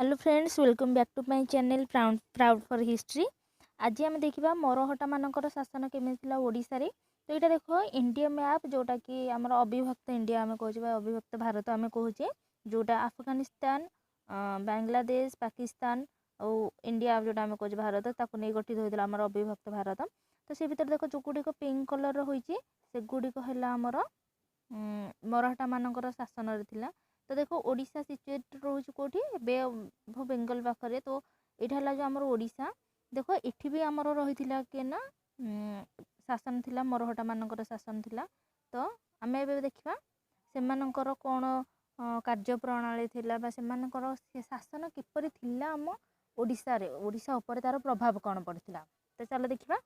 Hello friends, welcome back to my channel proud for history. आज आम देखा मरहटा मानकर शासन केमी ओडिशा रे। तो यहाँ देख इंडिया मैप जोटा कि आमर अविभक्त इंडिया आम कहे अविभक्त भारत आम कहे जोटा अफगानिस्तान, बांग्लादेश, पाकिस्तान और इंडिया जोटा आम कहे भारत ताकू नहीं गठित होता आमर अविभक्त भारत। तो से भर देख जो गुड़िक पिंक कलर होती से गुड़िक है आमर मरहटा मानकर शासन थिला। तो देखो ओडिशा सिचुएट रोज कोठी बे ऑफ बेंगल पाखरे। तो यहाँ है जो आमर ओडिशा देख इठी भी आमर रही के ना शासन थिला मरहटा मानकर शासन थिला। तो आम ए देखा से कौन कार्य प्रणाली थिला बा सेमानकर शासन किपरि थिला आम ओडिशा रे ओडिशा उपर तार प्रभाव कौन पड़ता। तो चलो देखा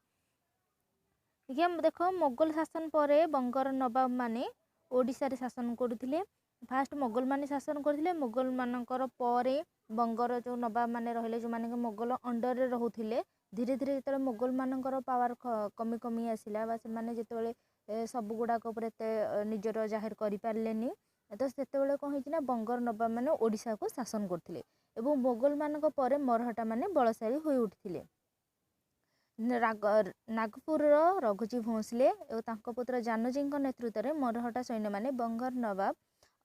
देखिए देख मोगल शासन पर बंगर नवाब माने ओडिशा रे शासन करुଥିଲେ। फास्ट मोगल माने शासन करथिले। मोगल मानकर परे बंगर जो नवाब माने रहिले जो माने मोगल अंडर रे रहुथिले। धीरे धीरे जेतले मोगल मानकर पावर कमी कमी आसिला बा से माने जेतले सब गुडाक ऊपर निजर जाहिर करि पारलेनी। तो सेतेबेले कोन होइछि ना बंगर नवाब माने ओडिशा को शासन करथिले एवं मोगल मानक परे मरहटा माने बलशाली होई उठिथिले। नागपुर रघुजी भोसले और तांको पुत्र जानोजी नेतृत्व में मरहटा सैन्य माने बंगर नवाब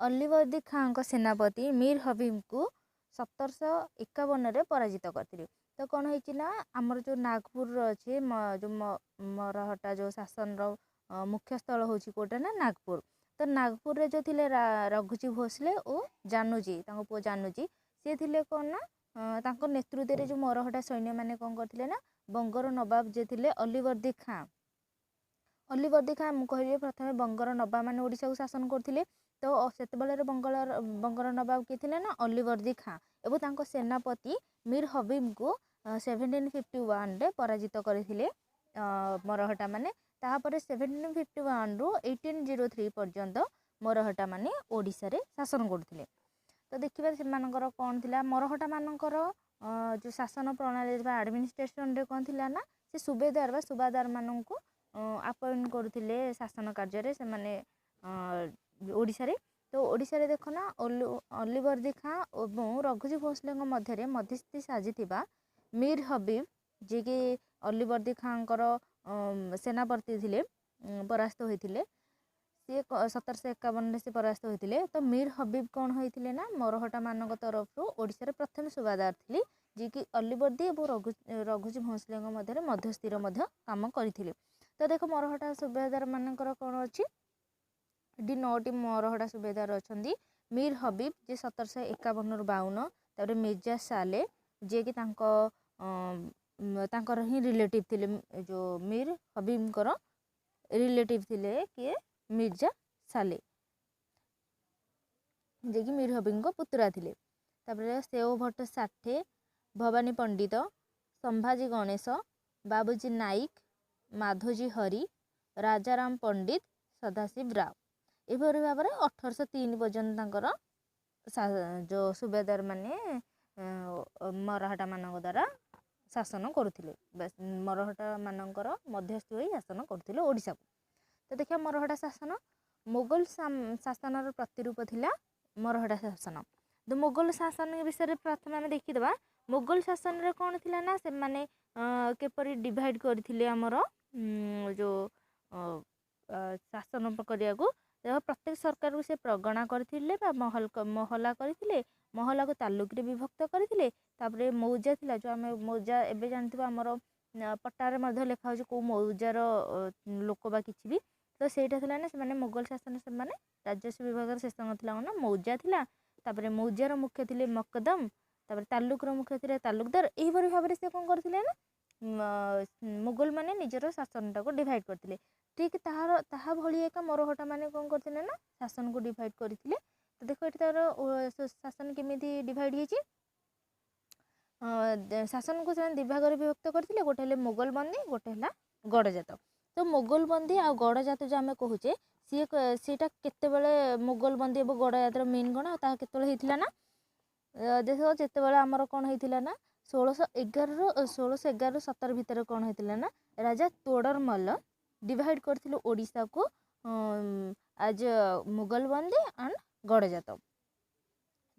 अलीवर्दी खां सेनापति मीर हबीब को 1751 पराजित करते। तो कौन होना आमर जो नागपुर अच्छे जो मरहटा जो शासन मुख्य स्थल हूँ कौटा ना नागपुर। तो नागपुर रे जो थिले रघुजी भोसले और जानोजी पुओ जानोजी सी थिले कौन ना तांको नेतृत्व में जो मरहटा सैन्य माने कौन करथिले ना बंगर नवाब जे थिले अलीवर्दी खां। अलीवर्दी खां कहले प्रथम बंगर नवाब माने ओडिशा को शासन करथिले। तो सेतेबेले बंगर नवाब किए थिले ना अलीवर्दी खां एवं तांको सेनापति मीर हबीब को 1751 रे पराजित करथिले मरहटा माने। ताहापर 1751 रु 1803 पर्यंत मरहटा माने ओडिशा रे शासन करथिले। तो देखिए से कौन थिला मरहटा मानकर जो शासन प्रणाली एडमिनिस्ट्रेशन रे कौन थिला ना से सुबेदार मानक अपॉइंट करथिले शासन कार्य से माने ओडिशा रे। तो ओडिशा रे देखो ना अलीवर्दी खां और रघुजी भोसले मध्य मध्यस्थी साजिथिबा मीर हबीब जे कि अलीवर्दी खांकर सेनापति थिले परास्त होइथिले। सी 1751 से परास्त होते। तो मीर हबीब कौन होते ना मरहटा मान तरफ ओडिशा रे प्रथम सुबादार थी जी कि अलीवर्दी और रघुजी भोसले मध्य मध्यस्थीर काम करथिले। तो देख मरहटा सुबेदार मानकर कौन अच्छी 9टी मरहटा सुबेदार अच्छा। मीर हबीब जे 1751 रु 52। तापर मिर्जा साले जे कि तांकर ही रिलेटिव थिले जो मीर हबीब रिलेटिव थिले किए मिर्जा साले जे कि मीर हबीब पुतरा थिले। तापर सेव भट्ट साठे, भवानी पंडित, संभाजी गणेश, बाबूजी नाइक, माधोजी हरि, राजाराम पंडित, सदाशिव राव एभरी भाव में 1803 पर्यंत जो सुबेदार माने मरहटा मान द्वारा शासन करुले। मरहटा मानकर मध्यस्थी होई शासन करुले ओडिशा को। तो देखिए मरहटा शासन मोगल शासन प्रतिरूप थिला मरहटा शासन। तो मोगल शासन विषय प्रथम आम देखीदबा मोगल शासन रे कौन थिला ना से माने केपरि डिवाइड करथिले आमर जो शासन करिया को प्रत्येक सरकार को से प्रगणा करथिले बा महला करथिले। महला को तालुक रे विभक्त करथिले। तापरे मौजा थिला जो आम मौजा एबे जानथिबा आमर पट्टारे मध्य लेखा होछि को मौजार लोक बा किछि भी। तो सेटा थिला ना से माने मोगल शासन से माने राजस्व विभाग शेषंग थिला ना मौजा थिला। तापरे मौजार मुख्य थिले मकदम। तापरे तालुक रो मुख्य थिले तालुकदार। एही बरी भाबरे से कोन करथिले ना मुगल माने निजर शासन को डिवाइड करथिले। ठीक ताहा भली एका मरहटा माने कोन करथिले ना शासन को डिवाइड करथिले। तो देखो एठी तार शासन केमिति डिवाइड हेछि। शासन को से विभाग रे विभक्त करथिले। गोटे हले मुगल बंदी गोटे हला गडजात। तो मुगल बंदी आ गडजात जो आमे कहूचे सीटा केतेबेले मुगल बंदी और गडजातर मेन कौन ता केतेबेले हेतिला ना देखो जेतेबेले आमर कौन हेतिला ना 1611 रु 17 भितर कौन हेतिला ना राजा तोडरमल डिवाइड करथिले ओडिशा को आज मुगल बंदी एंड गडजात।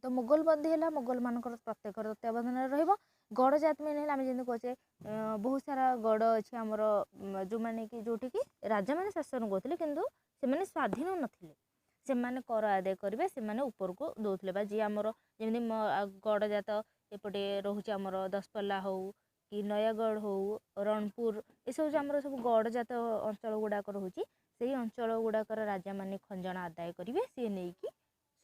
तो मोगलबंदी है मोगल मानकर प्रत्येक तत्वावधान रहिबो। गड़जात में आम जमी कहे बहुत सारा गड़ अच्छे आमर जो मैंने कि जोटि कि राजा मैंने शासन करते किंतु से स्वाधीन नथिले से कर आदाय करेंगे से ऊपर को दौले जी आमर जमी गड़जात एपटे रोचे आमर दशपल्ला हो कि नयागढ़ हो रणपुर ये सब आमर सब गड़जात अंचल गुड़ाक रोचे से अंचल गुड़ाकर राजा मैंने खंजणा आदाय करेंगे सी नहीं कि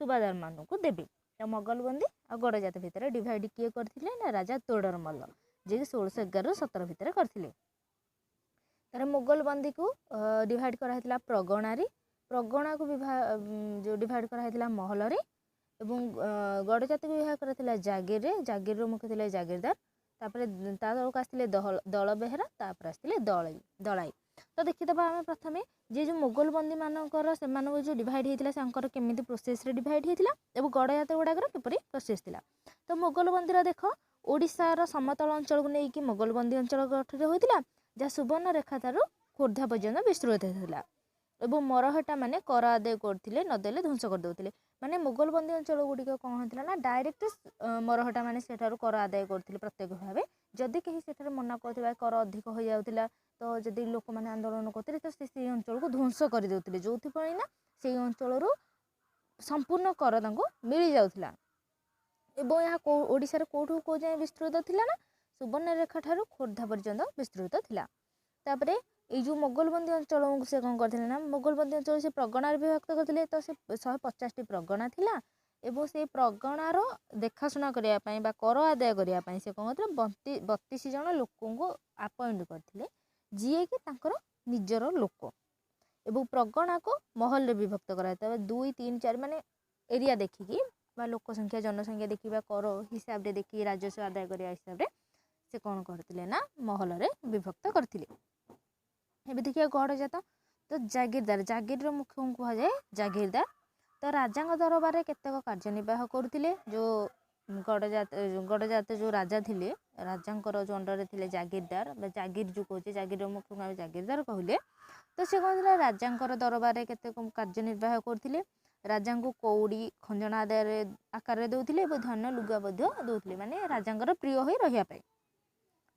सुबादार मानक देवे। तो मोगलबंदी और गड़जात भितर डिवाइड किए करथिले ना राजा तोड़रमल जे 1611-17 भितर करथिले। तार मोगलबंदी को डिवाइड कराइथिला प्रगणारी प्रगणा को जो डिवाइड कराइथिला महलरे एवं गड़जात को विभाग कराइथिला जागीर जागीर मुख्य थिले जागीरदार तापर ता तलक आसिले दल बेहेरा तापर आसिले दलाई। तो देखिदबा आम प्रथमे जे जो मोगलबंदी मानकर से जो डिवाइड होता केमिति प्रोसेस रे डिवाइड होता और गड़जात गुड़ाकर किपरि प्रोसेस थिला। तो मोगलबंदी देख ओडिशार समतल अंचल को लेकिन मोगलबंदी अंचल गठन होता जहाँ सुवर्ण रेखा तार खोर्धा पर्यंत विस्तृत होता और मरहटा माने कर आदाय करते नदेले ध्वंस करदे माने मोगलबंदी अंचल गुड़िक कौन होता ना डायरेक्ट मरहटा माने सेठार कर आदाय करते प्रत्येक भाव जदि कहीं से मना कर अधिक हो जाता तो जदि लोक मैंने आंदोलन करते तो से अंचल को ध्वंस करदे जो ना से अंचल संपूर्ण कर मिल जाऊला। एवं यहाँ ओडिशार कोठू को जाए विस्तृत थिला ना सुवर्णरेखा ठारू खोर्धा पर्यंत विस्तृत थिला। तापरे ये जो मोगलबंदी अंचल से कौन करते ना मोगलबंदी अंचल से प्रगणार विभक्त करते तो से 150 प्रगणा थिला एवं से प्रगणार देखाशुना करने कर आदाय करने से कौन करते 32 जन लोक अपॉइंट करते जी कि निजर लोक एवं प्रगणा को महल विभक्त कराता 2, 3, 4 माने एरिया देखिकी लोक संख्या जनसंख्या देखा कर हिसाब से देखिए राजस्व आदाय करने हिसाब से से कौन करते ना महल रे विभक्त करते। एबे देखिए गड़जात तो जागीरदार जागीर मुख्य कहुए जागीरदार तो राजा दरबार केतेक कार्यनिर्वाह करते जो गड़जात जो राजा थिले राजा जो अंडर थे जागीरदार जागीर जो कहे जागीर मुख्य जागीरदार कहले तो से कहते राजा दरबार केतेक कार्यनिर्वाह करते राजा को कौड़ी खंजणा आदाय आकार दौले धन लुगा दौले माने राजा प्रिय हो रही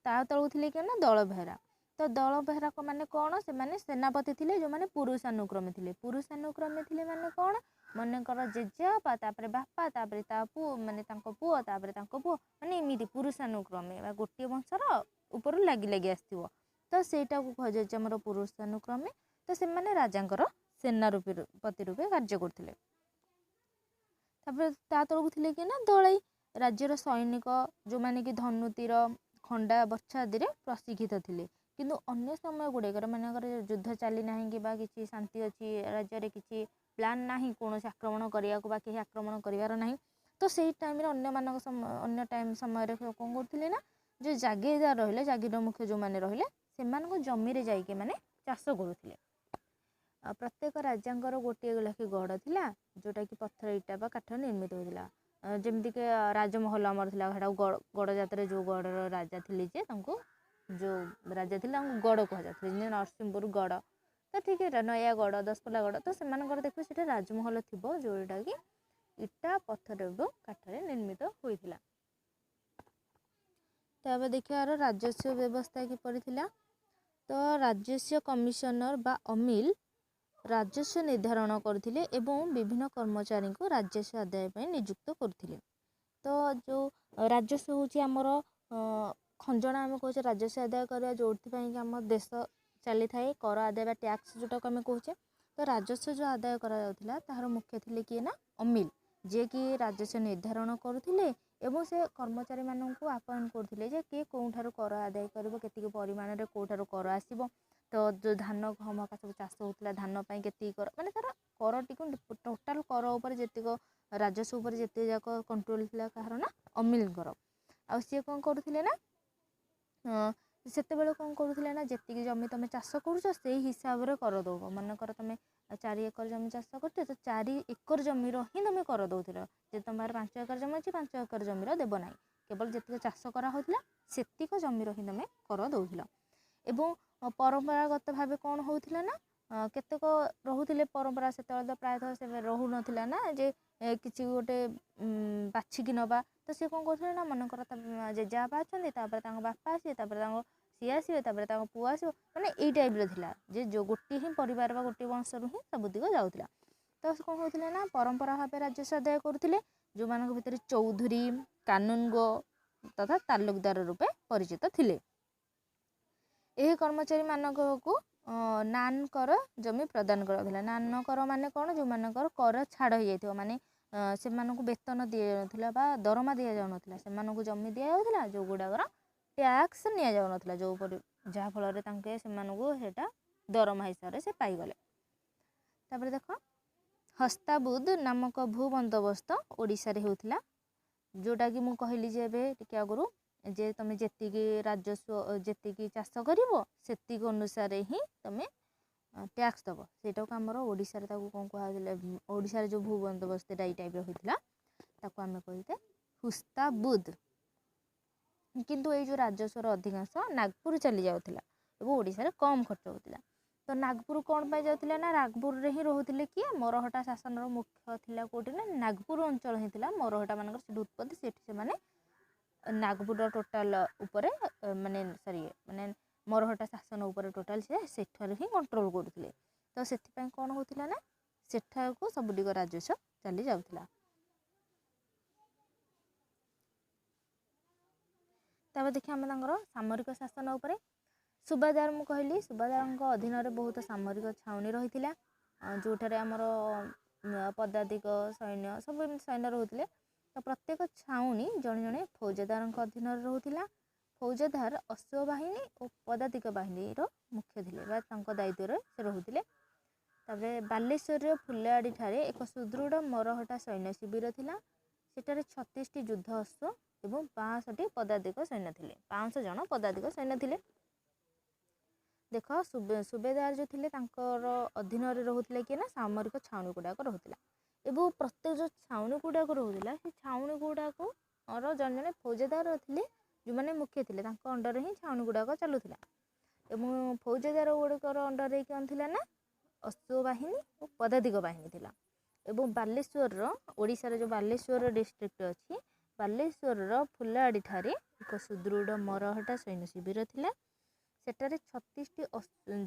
ता तलू थे कि ना दल बेहरा तो दल बेहरा को माने कौन से माने सेनापति थे जो मैंने पुरुषानुक्रमे थे माने कौन मनकर जेजेबापा तापर बापा तापर ता पु माने पुओ तापर पुओ माने एमती पुरुषानुक्रमे गोटे वंशर ऊपर लगी लगी आसो तो सेटा को कह पुरुषानुक्रमे तो से माने राजा सेनापति रूपे कार्य करते। ता तलू थे कि ना दलाई राज्यर सैनिक जो मैंने कि धनुतीर खंडा बर्छा आदि प्रशिक्षित थे किंतु अन्य समय गुड़िकर मानकर युद्ध चली ना कि शांति अच्छी राज्य किसी प्लान ना कौन आक्रमण करने को कहीं आक्रमण करार ना तो से टाइम अन्य टाइम समय कौन करते ना जो जागीरदार रहिले जागीर मुख्य जो मैंने रहिले से जमी जाइए मैंने चाष करुले। प्रत्येक राजा गोटे लाखी गढ़ थिला जोटा कि पत्थर इटा बा काठ निर्मित होता जमीक राजमहल आमर थी गड़जात जो गढ़ राजा थे जो राजा थे गड़ कहुए नरसिंहपुर गड़ तो ठीक है नयागढ़ दशपल्ला गढ़ तो से देखो से राजमहल थी जोटा कि इटा पत्थर एवं काठ निर्मित होता। तो देखिए राजस्व व्यवस्था किपर थिला तो राजस्व कमिशनर बा अमिल राजस्व निर्धारण करथिले एवं विभिन्न कर्मचारी को राजस्व आदाय पर नियुक्त करथिले। तो जो राजस्व होची आमर खंजणा आम कहे राजस्व आदाय करा जो आम देश चली थाए कर आदाय टैक्स जोटा को आम कहे तो राजस्व जो आदाय करा तार मुख्य थिले किए ना अमिल जे कि राजस्व निर्धारण करथिले एवं से कर्मचारी मानक अपॉइंट करथिले जे के कोठार कर आदाय करिवो केतिक परिमाण रे कोठार कर आसीबो तो जो धान गहम का सब चाष होता धान पर के कर माने तार कर टी टोटाल कर उपर जेतिक राजस्व उपर जेते जाक कंट्रोल थिला कहार ना अमिल आ सी कौन करथिले ना सेते बेले कौन करथिले ना जेतिक जमी तुम चाष करूछ से हिसाब रे कर दो मनकर तुम 4 एकर जमी चाष करते तो 4 एकर जमीर ही तुम कर दौल जे तुम 5 एकर जमी अच्छी 5 एकर जमीर देव ना केवल जी चाष कराला सेतिक जमीर ही तुम कर दौल। एवं परंपरागत भाव कौन होता ना केतेक रोते परंपरा से प्रायतः से रोहू ना जे କିଛି ଗୋଟେ ବାଛିକି ନେବା। ତ ସିଏ କ'ଣ କରୁଥିଲେ ନା ମନେକର ତା ଜେଜେବାପା ଅଛନ୍ତି, ତାପରେ ତାଙ୍କ ବାପା ଆସିବେ, ତାପରେ ତାଙ୍କ ସିଏ ଆସିବେ, ତାପରେ ତାଙ୍କ ପୁଅ ଆସିବ, ମାନେ ଏଇ ଟାଇପ୍ର ଥିଲା ଯେ ଗୋଟିଏ ହିଁ ପରିବାର ବା ଗୋଟିଏ ବଂଶରୁ ହିଁ ସବୁତିକ ଯାଉଥିଲା। ତ ସେ କ'ଣ କରୁଥିଲେ ନା ପରମ୍ପରା ଭାବେ ରାଜସ୍ୱ ଆଦାୟ କରୁଥିଲେ, ଯେଉଁମାନଙ୍କ ଭିତରେ ଚୌଧୁରୀ, କାନୁନଗୋ ତଥା ତାଲୁକଦାର ରୂପେ ପରିଚିତ ଥିଲେ। ଏହି କର୍ମଚାରୀମାନଙ୍କୁ ନାନ୍ କର ଜମି ପ୍ରଦାନ କରାଯାଉଥିଲା। ନାନ୍ କର ମାନେ କ'ଣ? ଯେଉଁମାନଙ୍କର କର ଛାଡ଼ ହେଇଯାଇଥିବ, ମାନେ ସେମାନଙ୍କୁ ବେତନ ଦିଆଯାଉନଥିଲା ବା ଦରମା ଦିଆଯାଉନଥିଲା, ସେମାନଙ୍କୁ ଜମି ଦିଆଯାଉଥିଲା ଯେଉଁଗୁଡ଼ାକର ଟ୍ୟାକ୍ସ ନିଆଯାଉନଥିଲା, ଯାହାଫଳରେ ସେମାନଙ୍କୁ ସେଇଟା ଦରମା ହିସାବରେ ସେ ପାଇଗଲେ। ତାପରେ ଦେଖ ହସ୍ତାବୁଦ ନାମକ ଭୂ ବନ୍ଦୋବସ୍ତ ଓଡ଼ିଶାରେ ହେଉଥିଲା, ଯେଉଁଟାକି ମୁଁ କହିଲି ଯେ ଏବେ ଟିକେ ଆଗରୁ ଯେ ତମେ ଯେତିକି ରାଜସ୍ୱ ଯେତିକି ଚାଷ କରିବ ସେତିକି ଅନୁସାରେ ହିଁ ତମେ ଟ୍ୟାକ୍ସ ଦେବ। ସେଇଟାକୁ ଆମର ଓଡ଼ିଶାରେ ତାକୁ କ'ଣ କୁହାଯାଉଥିଲା, ଓଡ଼ିଶାରେ ଯେଉଁ ଭୂ ବନ୍ଦୋବସ୍ତଟା ଏଇ ଟାଇପ୍ର ହୋଇଥିଲା ତାକୁ ଆମେ କହିଲେ ହସ୍ତାବୁଦ। କିନ୍ତୁ ଏଇ ଯେଉଁ ରାଜସ୍ୱର ଅଧିକାଂଶ ନାଗପୁର ଚାଲି ଯାଉଥିଲା ଏବଂ ଓଡ଼ିଶାରେ କମ୍ ଖର୍ଚ୍ଚ ହେଉଥିଲା। ତ ନାଗପୁର କ'ଣ ପାଇଁ ଯାଉଥିଲା ନା ନାଗପୁରରେ ହିଁ ରହୁଥିଲେ କିଏ? ମରହଟା ଶାସନର ମୁଖ୍ୟ ଥିଲା କେଉଁଠି ନା ନାଗପୁର ଅଞ୍ଚଳ ହିଁ ଥିଲା। ମରହଟା ମାନଙ୍କର ସେଠି ଉତ୍ପତ୍ତି, ସେଠି ସେମାନେ ନାଗପୁରର ଟୋଟାଲ ଉପରେ ମାନେ ମରହଟା ଶାସନ ଉପରେ ଟୋଟାଲ ସେଠାରେ ହିଁ କଣ୍ଟ୍ରୋଲ କରୁଥିଲେ। ତ ସେଥିପାଇଁ କ'ଣ ହେଉଥିଲା ନା ସେଠାକୁ ସବୁଟିକ ରାଜସ୍ୱ ଚାଲି ଯାଉଥିଲା। ତାପରେ ଦେଖିବା ଆମେ ତାଙ୍କର ସାମରିକ ଶାସନ ଉପରେ। ସୁବାଦାର ମୁଁ କହିଲି, ସୁବାଦାରଙ୍କ ଅଧୀନରେ ବହୁତ ସାମରିକ ଛାଉଣୀ ରହିଥିଲା, ଯେଉଁଠାରେ ଆମର ପଦାତିକ ସୈନ୍ୟ ସବୁ ଏମିତି ସୈନ୍ୟ ରହୁଥିଲେ। ତ ପ୍ରତ୍ୟେକ ଛାଉଣୀ ଜଣେ ଜଣେ ଫୌଜଦାରଙ୍କ ଅଧୀନରେ ରହୁଥିଲା। ଫୌଜଦାର ଅଶ୍ୱ ବାହିନୀ ଓ ପଦାତିକ ବାହିନୀର ମୁଖ୍ୟ ଥିଲେ ବା ତାଙ୍କ ଦାୟିତ୍ୱରେ ସେ ରହୁଥିଲେ। ତାପରେ ବାଲେଶ୍ୱରର ଫୁଲଆଡ଼ି ଠାରେ ଏକ ସୁଦୃଢ଼ ମରହଟା ସୈନ୍ୟ ଶିବିର ଥିଲା। ସେଠାରେ 36ଟି ଯୁଦ୍ଧ ଅଶ୍ୱ ଏବଂ 65ଟି ପଦାତିକ ସୈନ୍ୟ ଥିଲେ, 500 ଜଣ ପଦାତିକ ସୈନ୍ୟ ଥିଲେ। ଦେଖ ସୁବେଦାର ଯେଉଁ ଥିଲେ ତାଙ୍କର ଅଧୀନରେ ରହୁଥିଲେ କିଏ ନା ସାମରିକ ଛାଉଣୀ ଗୁଡ଼ାକ ରହୁଥିଲା। ଏବଂ ପ୍ରତ୍ୟେକ ଯେଉଁ ଛାଉଣୀ ଗୁଡ଼ାକ ରହୁଥିଲା ସେ ଛାଉଣୀ ଗୁଡ଼ାକ ଜଣେ ଜଣେ ଫୌଜଦାର ଥିଲେ, ଯେଉଁମାନେ ମୁଖ୍ୟ ଥିଲେ, ତାଙ୍କ ଅଣ୍ଡରରେ ହିଁ ଛାଉଣୀ ଗୁଡ଼ାକ ଚାଲୁଥିଲା। ଏବଂ ଫୌଜଦାର ଗୁଡ଼ିକର ଅଣ୍ଡରରେ କ'ଣ ଥିଲା ନା ଅଶ୍ୱ ବାହିନୀ ଓ ପଦାତିକ ବାହିନୀ ଥିଲା। ଏବଂ ବାଲେଶ୍ୱରର ଓଡ଼ିଶାର ଯେଉଁ ବାଲେଶ୍ୱର ଡିଷ୍ଟ୍ରିକ୍ଟ ଅଛି, ବାଲେଶ୍ୱରର ଫୁଲଆଡ଼ି ଠାରେ ଏକ ସୁଦୃଢ଼ ମରହଟା ସୈନ୍ୟ ଶିବିର ଥିଲା। ସେଠାରେ 36ଟି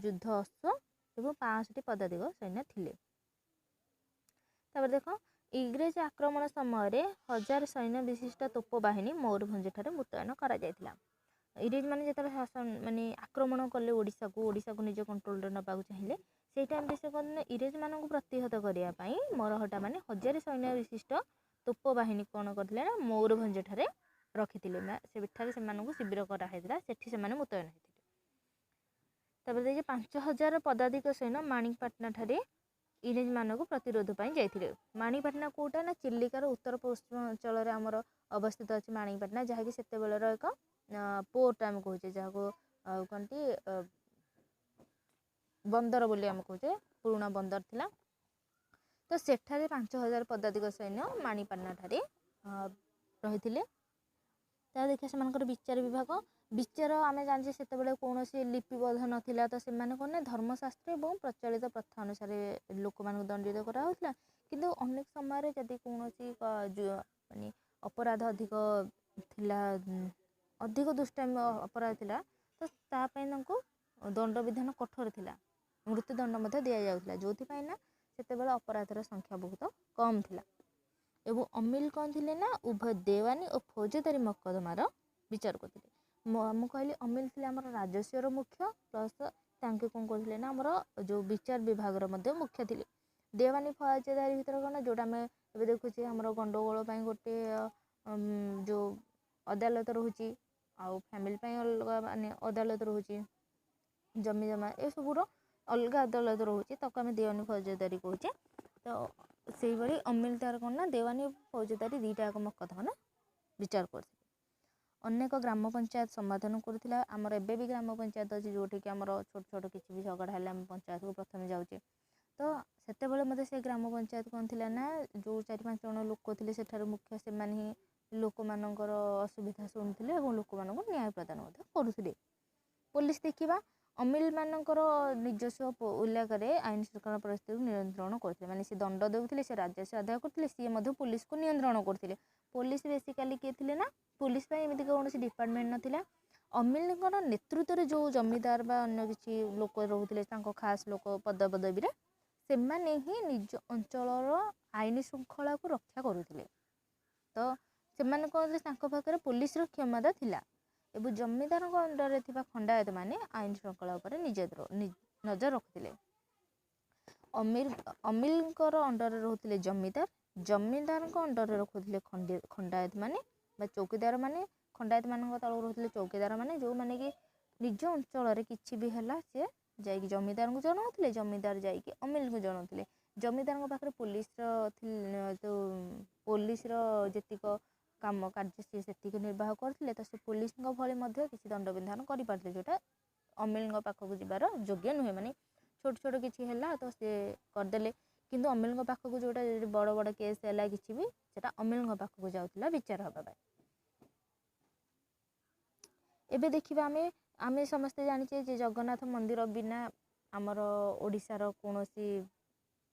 ଯୁଦ୍ଧ ଅଶ୍ୱ ଏବଂ 65ଟି ପଦାତିକ ସୈନ୍ୟ ଥିଲେ। ତାପରେ ଦେଖ ଇଂରେଜ ଆକ୍ରମଣ ସମୟରେ 1000 ସୈନ୍ୟ ବିଶିଷ୍ଟ ତୋପ ବାହିନୀ ମୟୂରଭଞ୍ଜଠାରେ ମୁତୟନ କରାଯାଇଥିଲା। ଇଂରେଜ ମାନେ ଯେତେବେଳେ ଆକ୍ରମଣ କଲେ ଓଡ଼ିଶାକୁ ନିଜ କଣ୍ଟ୍ରୋଲରେ ନେବାକୁ ଚାହିଁଲେ, ସେଇ ଟାଇମ୍ରେ ସେ କ'ଣ ଇଂରେଜମାନଙ୍କୁ ପ୍ରତିହତ କରିବା ପାଇଁ ମରହଟା 1000 ସୈନ୍ୟ ବିଶିଷ୍ଟ ତୋପ ବାହିନୀ କ'ଣ କରିଥିଲେ ନା ମୟୂରଭଞ୍ଜଠାରେ ରଖିଥିଲେ। ସେଠାରେ ସେମାନଙ୍କୁ ଶିବିର କରାହେଇଥିଲା, ସେଠି ସେମାନେ ମୁତୟନ ହେଇଥିଲେ। ତାପରେ ଦେଖି 5000 ପଦାତିକ ସୈନ୍ୟ ମାଣିକପାଟଣାଠାରେ ଇଂରେଜମାନଙ୍କୁ ପ୍ରତିରୋଧ ପାଇଁ ଯାଇଥିଲେ। ମାଣିକପାଟଣା କେଉଁଟା ନା ଚିଲିକାର ଉତ୍ତର ପଶ୍ଚିମ ଅଞ୍ଚଳରେ ଆମର ଅବସ୍ଥିତ ଅଛି ମାଣିକପାଟଣା, ଯାହାକି ସେତେବେଳର ଏକ ପୋର୍ଟ ଆମେ କହୁଛେ, ଯାହାକୁ କହନ୍ତି ବନ୍ଦର ବୋଲି ଆମେ କହୁଛେ, ପୁରୁଣା ବନ୍ଦର ଥିଲା। ତ ସେଠାରେ 5000 ପଦାତିକ ସୈନ୍ୟ ମାଣିକପାଟଣାଠାରେ ରହିଥିଲେ। ତାହା ଦେଖିବା ସେମାନଙ୍କର ବିଚାର ବିଭାଗ। ବିଚାର ଆମେ ଜାଣିଛେ ସେତେବେଳେ କୌଣସି ଲିପିବଦ୍ଧ ନଥିଲା, ତ ସେମାନେ କ'ଣ ନା ଧର୍ମଶାସ୍ତ୍ର ଏବଂ ପ୍ରଚଳିତ ପ୍ରଥା ଅନୁସାରେ ଲୋକମାନଙ୍କୁ ଦଣ୍ଡିତ କରାହେଉଥିଲା। କିନ୍ତୁ ଅନେକ ସମୟରେ ଯଦି କୌଣସି ଅପରାଧ ଅଧିକ ଥିଲା, ଅଧିକ ଦୁଷ୍ଟାମୀ ଅପରାଧ ଥିଲା, ତ ତା ପାଇଁ ତାଙ୍କୁ ଦଣ୍ଡବିଧାନ କଠୋର ଥିଲା, ମୃତ୍ୟୁଦଣ୍ଡ ମଧ୍ୟ ଦିଆଯାଉଥିଲା, ଯେଉଁଥିପାଇଁ ନା ସେତେବେଳେ ଅପରାଧର ସଂଖ୍ୟା ବହୁତ କମ୍ ଥିଲା। ଏବଂ ଅମିଲ କ'ଣ ଥିଲେ ନା ଉଭୟ ଦେୱାନୀ ଓ ଫୌଜଦାରୀ ମକଦ୍ଦମାର ବିଚାର କରୁଥିଲେ। ମୁଁ କହିଲି ଅମିଲ ଥିଲେ ଆମର ରାଜସ୍ୱର ମୁଖ୍ୟ, ପ୍ଲସ୍ ତାଙ୍କେ କ'ଣ କରୁଥିଲେ ନା ଆମର ଯେଉଁ ବିଚାର ବିଭାଗର ମଧ୍ୟ ମୁଖ୍ୟ ଥିଲେ। ଦେୱାନୀ ଫୌଜଦାରୀ ଭିତରେ କ'ଣ, ଯେଉଁଟା ଆମେ ଏବେ ଦେଖୁଛେ ଆମର ଗଣ୍ଡଗୋଳ ପାଇଁ ଗୋଟେ ଯେଉଁ ଅଦାଲତ ରହୁଛି, ଆଉ ଫ୍ୟାମିଲି ପାଇଁ ଅଲଗା ଅଦାଲତ ରହୁଛି, ଜମି ଜମା ଏସବୁର ଅଲଗା ଅଦାଲତ ରହୁଛି, ତାକୁ ଆମେ ଦେୱାନୀ ଫୌଜଦାରୀ କହୁଛେ। ତ ସେଇଭଳି ଅମିଲ ତାର କ'ଣ ନା ଦେୱାନୀ ଫୌଜଦାରୀ ଦୁଇଟା ଯାକ ମକଦ୍ଦମା ବିଚାର କରୁଥିଲେ। ଅନେକ ଗ୍ରାମ ପଞ୍ଚାୟତ ସମାଧାନ କରୁଥିଲା। ଆମର ଏବେ ବି ଗ୍ରାମ ପଞ୍ଚାୟତ ଅଛି, ଯେଉଁଠିକି ଆମର ଛୋଟ ଛୋଟ କିଛି ବି ଝଗଡ଼ା ହେଲେ ଆମେ ପଞ୍ଚାୟତକୁ ପ୍ରଥମେ ଯାଉଛେ। ତ ସେତେବେଳେ ମଧ୍ୟ ସେ ଗ୍ରାମ ପଞ୍ଚାୟତ କ'ଣ ଥିଲା ନା ଯେଉଁ 4-5 ଜଣ ଲୋକ ଥିଲେ ସେଠାରୁ ମୁଖ୍ୟ, ସେମାନେ ହିଁ ଲୋକମାନଙ୍କର ଅସୁବିଧା ଶୁଣୁଥିଲେ ଏବଂ ଲୋକମାନଙ୍କୁ ନ୍ୟାୟ ପ୍ରଦାନ ମଧ୍ୟ କରୁଥିଲେ। ପୋଲିସ ଦେଖିବା, ଅମିଲ ମାନଙ୍କର ନିଜସ୍ୱ ଇଲାକାରେ ଆଇନ ଶୃଙ୍ଖଳା ପରିସ୍ଥିତିକୁ ନିୟନ୍ତ୍ରଣ କରୁଥିଲେ। ମାନେ ସେ ଦଣ୍ଡ ଦେଉଥିଲେ, ସେ ରାଜସ୍ୱ ଆଦାୟ କରୁଥିଲେ, ସିଏ ମଧ୍ୟ ପୁଲିସକୁ ନିୟନ୍ତ୍ରଣ କରୁଥିଲେ। ପୁଲିସ ବେସିକାଲି କିଏ ଥିଲେ ନା, ପୁଲିସ ପାଇଁ ଏମିତି କୌଣସି ଡିପାର୍ଟମେଣ୍ଟ ନଥିଲା। ଅମିଲଙ୍କର ନେତୃତ୍ୱରେ ଯେଉଁ ଜମିଦାର ବା ଅନ୍ୟ କିଛି ଲୋକ ରହୁଥିଲେ, ତାଙ୍କ ଖାସ ଲୋକ ପଦପଦବୀରେ, ସେମାନେ ହିଁ ନିଜ ଅଞ୍ଚଳର ଆଇନ ଶୃଙ୍ଖଳାକୁ ରକ୍ଷା କରୁଥିଲେ। ତ ସେମାନେ କ'ଣ କଲେ, ତାଙ୍କ ପାଖରେ ପୁଲିସର କ୍ଷମତା ଥିଲା ଏବଂ ଜମିଦାରଙ୍କ ଅଣ୍ଡରରେ ଥିବା ଖଣ୍ଡାୟତ ମାନେ ଆଇନ ଶୃଙ୍ଖଳା ଉପରେ ନଜର ରଖୁଥିଲେ। ଅମିଲଙ୍କର ଅଣ୍ଡରରେ ରହୁଥିଲେ ଜମିଦାର, ଜମିଦାରଙ୍କ ଅଣ୍ଡରରେ ରଖୁଥିଲେ ଖଣ୍ଡାୟତ ମାନେ ବା ଚୌକିଦାର ମାନେ। ଖଣ୍ଡାୟତ ମାନଙ୍କ ତଳକୁ ରହୁଥିଲେ ଚୌକିଦାର ମାନେ, ଯେଉଁମାନେ କି ନିଜ ଅଞ୍ଚଳରେ କିଛି ବି ହେଲା ସିଏ ଯାଇକି ଜମିଦାରଙ୍କୁ ଜଣାଉଥିଲେ, ଜମିଦାର ଯାଇକି ଅମିଲଙ୍କୁ ଜଣାଉଥିଲେ। ଜମିଦାରଙ୍କ ପାଖରେ ପୋଲିସର ଯେତିକ କାମ କାର୍ଯ୍ୟ ସିଏ ସେତିକି ନିର୍ବାହ କରୁଥିଲେ। ତ ସେ ପୋଲିସଙ୍କ ଭଳି ମଧ୍ୟ କିଛି ଦଣ୍ଡବିଧାନ କରିପାରୁଥିଲେ, ଯେଉଁଟା ଅମିଲଙ୍କ ପାଖକୁ ଯିବାର ଯୋଗ୍ୟ ନୁହେଁ। ମାନେ ଛୋଟ ଛୋଟ କିଛି ହେଲା ତ ସେ କରିଦେଲେ, କିନ୍ତୁ ଅମିଲଙ୍କ ପାଖକୁ ଯେଉଁଟା ବଡ଼ ବଡ଼ କେସ୍ ହେଲା କିଛି ବି, ସେଟା ଅମିଲଙ୍କ ପାଖକୁ ଯାଉଥିଲା ବିଚାର ହେବା ପାଇଁ। ଏବେ ଦେଖିବା ଆମେ ସମସ୍ତେ ଜାଣିଛେ ଯେ ଜଗନ୍ନାଥ ମନ୍ଦିର ବିନା ଆମର ଓଡ଼ିଶାର କୌଣସି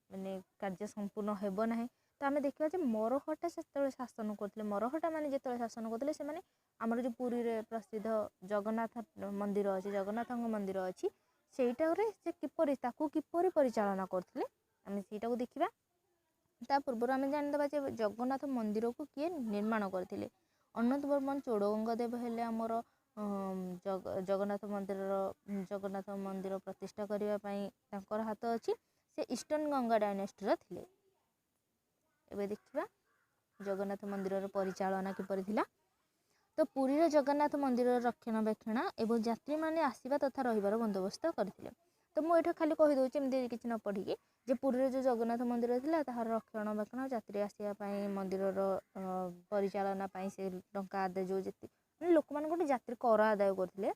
ମାନେ କାର୍ଯ୍ୟ ସମ୍ପୂର୍ଣ୍ଣ ହେବ ନାହିଁ। ତ ଆମେ ଦେଖିବା ଯେ ମରହଟା ସେତେବେଳେ ଶାସନ କରୁଥିଲେ। ମରହଟା ମାନେ ଯେତେବେଳେ ଶାସନ କରୁଥିଲେ, ସେମାନେ ଆମର ଯେଉଁ ପୁରୀରେ ପ୍ରସିଦ୍ଧ ଜଗନ୍ନାଥ ମନ୍ଦିର ଅଛି, ଜଗନ୍ନାଥଙ୍କ ମନ୍ଦିର ଅଛି, ସେଇଟାରେ ସେ ତାକୁ କିପରି ପରିଚାଳନା କରୁଥିଲେ ଆମେ ସେଇଟାକୁ ଦେଖିବା। ତା ପୂର୍ବରୁ ଆମେ ଜାଣିଦେବା ଯେ ଜଗନ୍ନାଥ ମନ୍ଦିରକୁ କିଏ ନିର୍ମାଣ କରିଥିଲେ। ଅନନ୍ତ ବର୍ମନ ଚୋଡ଼ଗଙ୍ଗଦେବ ହେଲେ ଆମର ଜଗନ୍ନାଥ ମନ୍ଦିର ପ୍ରତିଷ୍ଠା କରିବା ପାଇଁ ତାଙ୍କର ହାତ ଅଛି। ସେ ଇଷ୍ଟର୍ଣ୍ଣ ଗଙ୍ଗା ଡାଇନେଷ୍ଟିର ଥିଲେ। ଏବେ ଦେଖିବା ଜଗନ୍ନାଥ ମନ୍ଦିରର ପରିଚାଳନା କିପରି ଥିଲା। ତ ପୁରୀର ଜଗନ୍ନାଥ ମନ୍ଦିରର ରକ୍ଷଣାବେକ୍ଷଣ ଏବଂ ଯାତ୍ରୀମାନେ ଆସିବା ତଥା ରହିବାର ବନ୍ଦୋବସ୍ତ କରିଥିଲେ। ତ ମୁଁ ଏଇଟା ଖାଲି କହିଦେଉଛି ଏମିତି କିଛି ନ ପଢ଼ିକି, ଯେ ପୁରୀରେ ଯେଉଁ ଜଗନ୍ନାଥ ମନ୍ଦିର ଥିଲା ତାହାର ରକ୍ଷଣାବେକ୍ଷଣ, ଯାତ୍ରୀ ଆସିବା ପାଇଁ, ମନ୍ଦିରର ପରିଚାଳନା ପାଇଁ ସେ ଟଙ୍କା ଆଦାୟ ମାନେ ଲୋକମାନଙ୍କଠୁ ଯାତ୍ରୀ କର ଆଦାୟ କରୁଥିଲେ।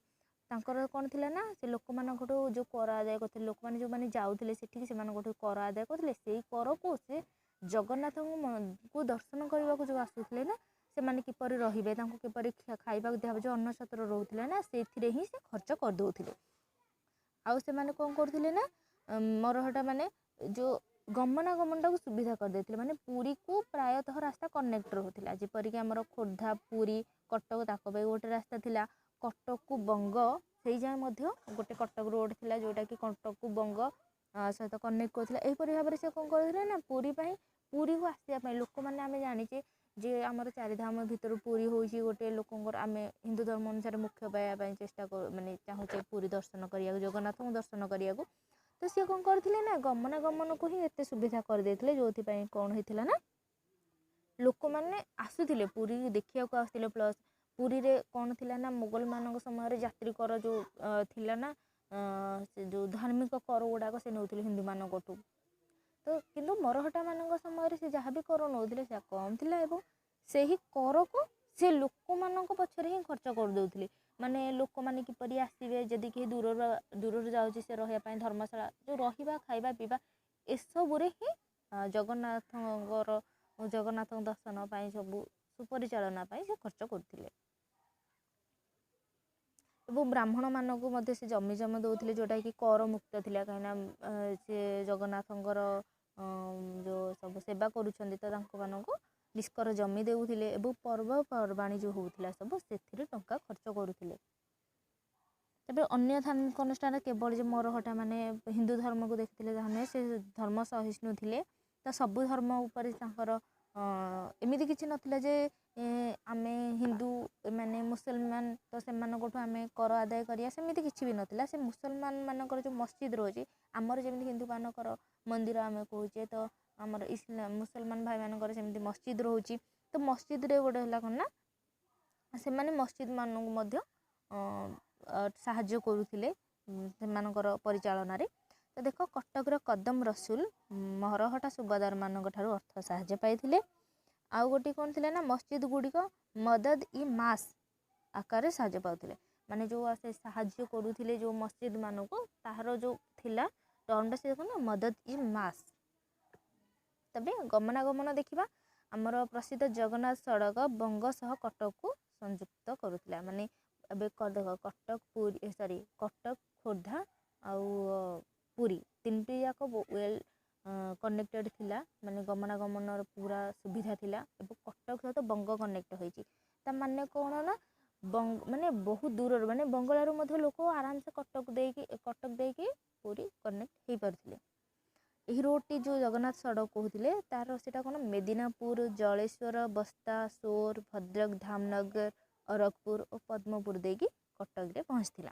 ତାଙ୍କର କ'ଣ ଥିଲା ନା, ସେ ଲୋକମାନଙ୍କଠୁ ଯେଉଁ କର ଆଦାୟ କରୁଥିଲେ, ଲୋକମାନେ ଯେଉଁମାନେ ଯାଉଥିଲେ ସେଠିକି ସେମାନଙ୍କଠୁ କର ଆଦାୟ କରୁଥିଲେ। ସେଇ କରକୁ ସେ ଜଗନ୍ନାଥଙ୍କୁ ଦର୍ଶନ କରିବାକୁ ଯେଉଁ ଆସୁଥିଲେ ନା, ସେମାନେ କିପରି ରହିବେ, ତାଙ୍କୁ କିପରି ଖାଇବାକୁ ଦିଆହେବ, ଯେଉଁ ଅନ୍ନଛତ୍ର ରହୁଥିଲେ ନା, ସେଇଥିରେ ହିଁ ସେ ଖର୍ଚ୍ଚ କରିଦେଉଥିଲେ। ଆଉ ସେମାନେ କ'ଣ କରୁଥିଲେ ନା, ମରହଟା ମାନେ ଯେଉଁ ଗମନାଗମନଟାକୁ ସୁବିଧା କରିଦେଇଥିଲେ। ମାନେ ପୁରୀକୁ ପ୍ରାୟତଃ ରାସ୍ତା କନେକ୍ଟ ରହୁଥିଲା, ଯେପରିକି ଆମର ଖୋର୍ଦ୍ଧା ପୁରୀ କଟକ ତାଙ୍କ ପାଇଁ ଗୋଟେ ରାସ୍ତା ଥିଲା। କଟକକୁ ବଙ୍ଗ ସେଇ ଯାଏଁ ମଧ୍ୟ ଗୋଟେ କଟକ ରୋଡ଼ ଥିଲା, ଯେଉଁଟାକି କଟକକୁ ବଙ୍ଗ ସହିତ କନେକ୍ଟ କରୁଥିଲା। ଏହିପରି ଭାବରେ ସେ କ'ଣ କରୁଥିଲେ ନା, ପୁରୀକୁ ଆସିବା ପାଇଁ ଲୋକମାନେ, ଆମେ ଜାଣିଛେ ଯେ ଆମର ଚାରିଧାମ ଭିତରୁ ପୁରୀ ହେଉଛି ଗୋଟେ ଲୋକଙ୍କର, ଆମେ ହିନ୍ଦୁ ଧର୍ମ ଅନୁସାରେ ମୁଖ୍ୟ ପାଇବା ପାଇଁ ଚେଷ୍ଟା ମାନେ ଚାହୁଁଛେ ପୁରୀ ଦର୍ଶନ କରିବାକୁ, ଜଗନ୍ନାଥଙ୍କୁ ଦର୍ଶନ କରିବାକୁ। ତ ସିଏ କ'ଣ କରିଥିଲେ ନା, ଗମନାଗମନକୁ ହିଁ ଏତେ ସୁବିଧା କରିଦେଇଥିଲେ, ଯେଉଁଥିପାଇଁ କ'ଣ ହେଇଥିଲା ନା, ଲୋକମାନେ ଆସୁଥିଲେ ପୁରୀ ଦେଖିବାକୁ ଆସୁଥିଲେ। ପ୍ଲସ୍ ପୁରୀରେ କ'ଣ ଥିଲା ନା, ମୋଗଲମାନଙ୍କ ସମୟରେ ଯାତ୍ରୀ କର ଯେଉଁ ଥିଲା ନା, ସେ ଯେଉଁ ଧାର୍ମିକ କର ଗୁଡ଼ାକ ସେ ନେଉଥିଲେ ହିନ୍ଦୁମାନଙ୍କଠୁ। ତ କିନ୍ତୁ ମରହଟାମାନଙ୍କ ସମୟରେ ସେ ଯାହା ବି କର ନେଉଥିଲେ ସେ କମ୍ ଥିଲା ଏବଂ ସେହି କରକୁ ସେ ଲୋକମାନଙ୍କ ପଛରେ ହିଁ ଖର୍ଚ୍ଚ କରିଦେଉଥିଲେ। ମାନେ ଲୋକମାନେ କିପରି ଆସିବେ, ଯଦି କେହି ଦୂରରୁ ଯାଉଛି ସେ ରହିବା ପାଇଁ ଧର୍ମଶାଳା, ଯେଉଁ ରହିବା ଖାଇବା ପିଇବା ଏସବୁରେ ହିଁ ଜଗନ୍ନାଥଙ୍କ ଦର୍ଶନ ପାଇଁ ସବୁ ସୁପରିଚାଳନା ପାଇଁ ସେ ଖର୍ଚ୍ଚ କରୁଥିଲେ। ଏବଂ ବ୍ରାହ୍ମଣମାନଙ୍କୁ ମଧ୍ୟ ସେ ଜମି ଦେଉଥିଲେ, ଯେଉଁଟାକି କର ମୁକ୍ତ ଥିଲା। କାହିଁକିନା ସେ ଜଗନ୍ନାଥଙ୍କର ଯେଉଁ ସବୁ ସେବା କରୁଛନ୍ତି, ତ ତାଙ୍କମାନଙ୍କୁ ନିଷ୍କର ଜମି ଦେଉଥିଲେ ଏବଂ ପର୍ବପର୍ବାଣି ଯେଉଁ ହେଉଥିଲା ସବୁ ସେଥିରେ ଟଙ୍କା ଖର୍ଚ୍ଚ କରୁଥିଲେ। ତେବେ ଅନ୍ୟ ଧାର୍ମିକ ଅନୁଷ୍ଠାନ କେବଳ ଯେ ମରହଟା ମାନେ ହିନ୍ଦୁ ଧର୍ମକୁ ଦେଖିଥିଲେ ତାହା ନୁହେଁ, ସେ ଧର୍ମ ସହିଷ୍ଣୁ ଥିଲେ। ତ ସବୁ ଧର୍ମ ଉପରେ ତାଙ୍କର ଏମିତି କିଛି ନଥିଲା ଯେ ଆମେ ହିନ୍ଦୁ ମାନେ ମୁସଲମାନ ତ ସେମାନଙ୍କଠୁ ଆମେ କର ଆଦାୟ କରିବା, ସେମିତି କିଛି ବି ନଥିଲା। ସେ ମୁସଲମାନ ମାନଙ୍କର ଯେଉଁ ମସଜିଦ୍ ରହୁଛି, ଆମର ଯେମିତି ହିନ୍ଦୁମାନଙ୍କର ମନ୍ଦିର ଆମେ କହୁଛେ, ତ ଆମର ମୁସଲମାନ ଭାଇମାନଙ୍କର ସେମିତି ମସଜିଦ୍ ରହୁଛି। ତ ମସଜିଦ୍ରେ ଗୋଟେ ହେଲା କ'ଣ ନା, ସେମାନେ ମସଜିଦ୍ ମାନଙ୍କୁ ମଧ୍ୟ ସାହାଯ୍ୟ କରୁଥିଲେ ସେମାନଙ୍କର ପରିଚାଳନାରେ। ତ ଦେଖ, କଟକର କଦମ ରସୁଲ ମରହଟା ସୁବାଦାରମାନଙ୍କ ଠାରୁ ଅର୍ଥ ସାହାଯ୍ୟ ପାଇଥିଲେ। ଆଉ ଗୋଟେ କ'ଣ ଥିଲା ନା, ମସଜିଦ୍ ଗୁଡ଼ିକ ମଦଦ ଇ ମାସ୍ ଆକାରରେ ସାହାଯ୍ୟ ପାଉଥିଲେ। ମାନେ ଯେଉଁ ସେ ସାହାଯ୍ୟ କରୁଥିଲେ ଯେଉଁ ମସଜିଦ୍ ମାନଙ୍କୁ, ତାହାର ଯେଉଁ ଥିଲା ଟର୍ମଟା ସେ କ'ଣ ନା, ମଦଦ ଇ ମାସ୍। ତେବେ ଗମନାଗମନ ଦେଖିବା, ଆମର ପ୍ରସିଦ୍ଧ ଜଗନ୍ନାଥ ସଡ଼କ ବଙ୍ଗ ସହ କଟକକୁ ସଂଯୁକ୍ତ କରୁଥିଲା। ମାନେ ଏବେ କଟକ खोर्धा आउ पुरी तीनटी जाक वेल कनेक्टेड थिला माने गमनागमन पूरा सुविधा थिला एवं कटक सहित बंग कनेक्ट होईची ता माने कोन ना माने बहुत दूर माने बंगलारू मध्य लोक आराम से कटक देकी पूरी कनेक्ट हो पारथिले। एही रोडटी जो जगन्नाथ सड़क कहते तार सेटा कौन मेदिनापुर जलेश्वर बस्ता सोर भद्रक धामनगर अरखपुर और पद्मपुर देकी कटक रे पहुँचला।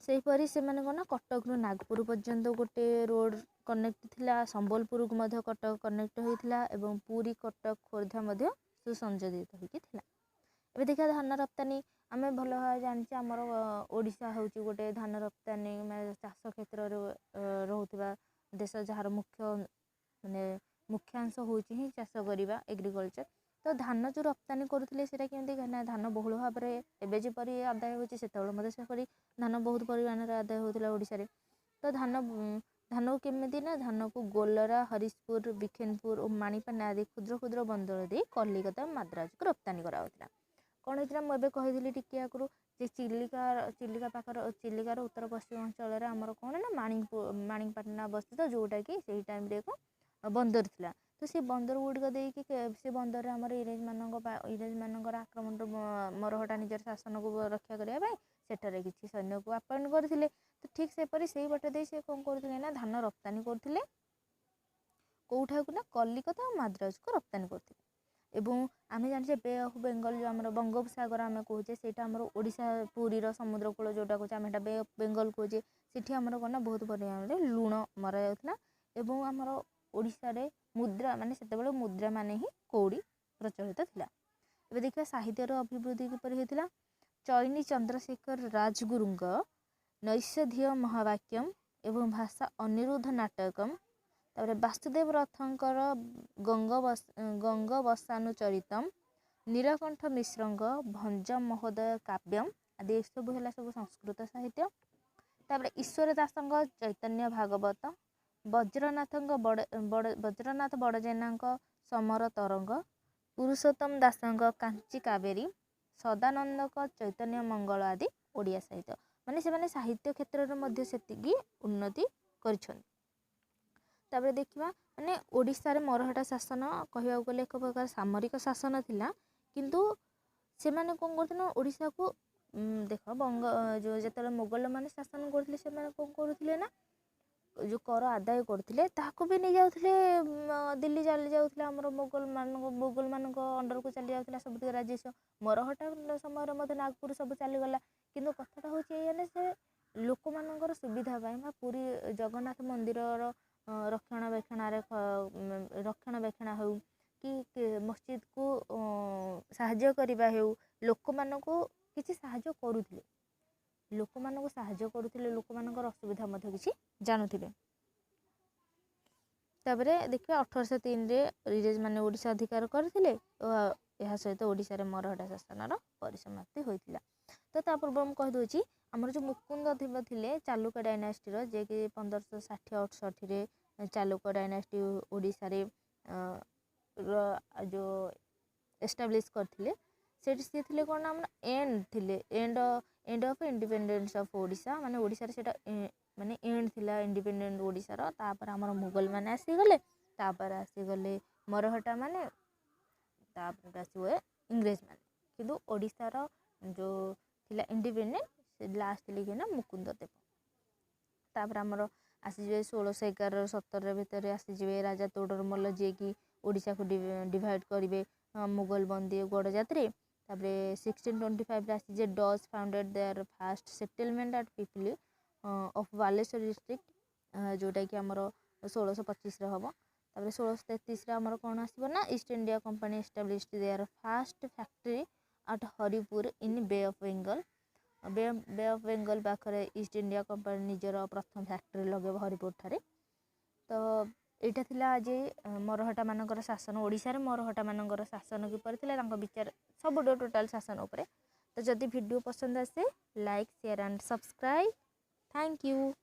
सेहीपरि से माने कौन कटक नागपुर पर्यंत गोटे रोड कनेक्ट थिला संबलपुर को मध्य कटक कनेक्ट होइथिला एवं पूरी कटक खोर्धा मध्य सुसंयोजित होइकी थिला। एबे देखा धान रप्तानी आमे भल भाव जानचे आमर ओडिशा होउची गोटे धान रप्तानी चाष क्षेत्र रोहुथिबा देश जार मुख्य माने मुख्यांश होउची ही चाष करिबा एग्रीकल्चर। तो धान जो रप्तानी करुथिले सेटा केमती ना धान बहुल भाव में एबे जेपरि आदाय होउची सेतेबेले मते सेपरि धान बहुत परिमाण रे आदाय होउथिला ओडिशा रे। तो धान को केमती ना धान को गोलरा हरिशपुर बिखेनपुर और माणिपानी आदि क्षुद्र क्षुद्र बंदर दे कलिकता माद्राज को रप्तानी करा होउथिला। कौन होता मुझे कही टिके आगु जे चिलिका पाखर चिलिकार उत्तर पश्चिम अंचल आमर कौन ना माणिपाटना अवस्थित जोटा कि से टाइम एक बंदर थिला। तो से बंदर गुड़िक देकी से बंदर आमर इंग्रेज मानकर आक्रमण मरहटा निजर शासन को रक्षा करने सेठारे किसी सैन्य को अपॉइंट करथिले। तो ठीक सेपरि से बटे दे से कौन करथिले ना धान रप्तानी करथिले कोठा को ना कलिकता और माद्राज को रप्तानी करथिले। एवं आमे जानिछे बे ऑफ बेंगल जो आमर बंगोपसागर आमे कहूचे सेटा आमर ओडिशा पुरी समुद्र कूल जोटा कहूचे आमे बे ऑफ बेंगल कहूचे सेठी आमर कोना बहुत परिमाण रे लुण मरा जाउथला। एवं आमर ओडिशा रे मुद्रा माने सेतेबेले मुद्रा माने ही कौड़ी प्रचलित थिला। एबे देखिया साहित्यर अभिवृद्धि किपरि हेतिला। चैनी चंद्रशेखर राजगुरुंग नैषधीय महावाक्यम एवं भाषा अनिरुद्ध नाटकम तापर वासुदेव रथंकर गंगवसानुचरितम नीलकंठ मिश्रंग भंज महोदय काव्यम आदि सब है सब संस्कृत साहित्य। तापर ईश्वर दासंग चैतन्य भागवत वज्रनाथ बड़जेना समर तरंग पुरुषोत्तम दासंग कांची कावेरी सदानंद चैतन्य मंगल आदि ओडिया साहित्य माने से माने साहित्य क्षेत्र में सेतिकी उन्नति करिछन। तापर देखिबा माने ओडिशा रे मरहटा शासन कहवा गले एक प्रकार सामरिक शासन थिला किंतु से माने कोन करथन ओडिशा को देख बंग जो जेतले मोगल माने शासन करथिले से माने कोन करथिले ना जो कर आदाय करथिले ताको भी नहीं जाउथिले दिल्ली चली जाउथिले हमर मोगल मान अंडर को चली जाउथिला सब राज्य मरहटा समय मते नागपुर सब चली गला। किंतु कथाटा होची एने से लोक मानकर सुविधा पाई पुरी जगन्नाथ मंदिर रक्षणाबेक्षण हो कि मस्जिद को साहाय्य करबा हो लोक मान को किसी साहाय्य करुथिले लोक मान को साहाय्य करुथिले लोक मानकर असुविधा मध्य किसी जानुथिले। तापरे देखिए 1803 रे इंग्रेज माने ओडिशा अधिकार करथिले और यह सहित ओडिशा रे मरहटा शासन परिसमाप्ति होइतिला। तो ता पूर्व हम कह दोची हमर जो मुकुंद देव थिले चालुक्य डायनास्टी रो जे कि 1560-68 रे चालुक्य डायनास्टी ओडिशा रे जो एस्टाब्लिश करथिले सेठी से थिले कोन हम एंड थिले end of independence of Odisha माने ओडिशा रे सेटा माने एंड थिला इंडिपेंडेंट ओडिशा रो। तापर हमर मुगल माने आसी गले मरहटा माने तापर आसीवे इंग्रेज माने किंतु ओडिशा रो जो थिला इंडिपेंडेंट से लास्ट लिखे ना मुकुंद देव। तापर हमर आसीजे 1611-17 भितर आसीजे राजा तोडरमल जे कि ओडिशा को डिवाइड करिवे मुगल बंदी गड़ जात्रे। तापर 1625 आसीजे Dutch founded their first settlement at Pipli of Baleshwar district जोटा कि हमर 1625 रे हबो। तापर 1633 रे हमर कोन आसीबो ना East India Company established their first factory at Haripur in Bay of Bengal. Bay of Bengal पाखरे ईस्ट इंडिया कंपनी निजर प्रथम फैक्ट्री लगे हरिपुर ठारे। तो एटा थिला आज मरहटा मानकर शासन ओडिशा रे मरहटा मानकर शासन किपर थिला तांको विचार सब टोटल शासन उपरे। तो जदि वीडियो पसंद आसे like share and subscribe. Thank you.